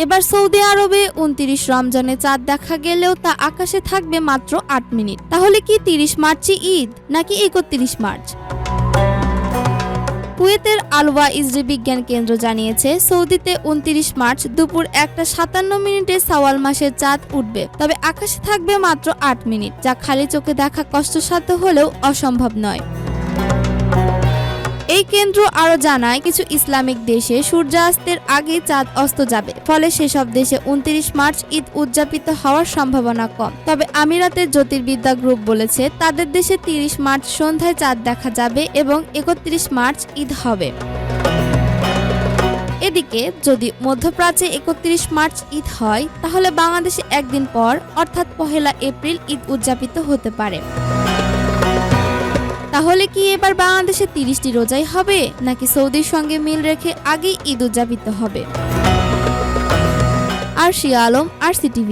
এবার সৌদি আরবে ২৯ রমজানে চাঁদ দেখা গেলেও তা আকাশে থাকবে মাত্র ৮ মিনিট। তাহলে কি ৩০ মার্চই ঈদ নাকি ৩১ মার্চ? কুয়েতের আলওয়া ইসরি বিজ্ঞান কেন্দ্র জানিয়েছে, সৌদিতে ২৯ মার্চ দুপুর ১টা ৫৭ শাওয়াল মাসের চাঁদ উঠবে, তবে আকাশে থাকবে মাত্র ৮ মিনিট, যা খালি চোখে দেখা কষ্টসাধ্য হলেও অসম্ভব নয়। এই কেন্দ্র আরও জানায়, কিছু ইসলামিক দেশে সূর্যাস্তের আগেই চাঁদ অস্ত যাবে, ফলে সেসব দেশে ২৯ মার্চ ঈদ উদযাপিত হওয়ার সম্ভাবনা কম। তবে আমিরাতের জ্যোতির্বিদ্যা গ্রুপ বলেছে, তাদের দেশে ৩০ মার্চ সন্ধ্যায় চাঁদ দেখা যাবে এবং ৩১ মার্চ ঈদ হবে। এদিকে যদি মধ্যপ্রাচ্যে ৩১ মার্চ ঈদ হয়, তাহলে বাংলাদেশে একদিন পর অর্থাৎ ১লা এপ্রিল ঈদ উদযাপিত হতে পারে। তাহলে কি এবার বাংলাদেশে ৩০টি রোজাই হবে, নাকি সৌদির সঙ্গে মিল রেখে আগেই ঈদ উদযাপিত হবে? আরশিয়া আলম, RCTV।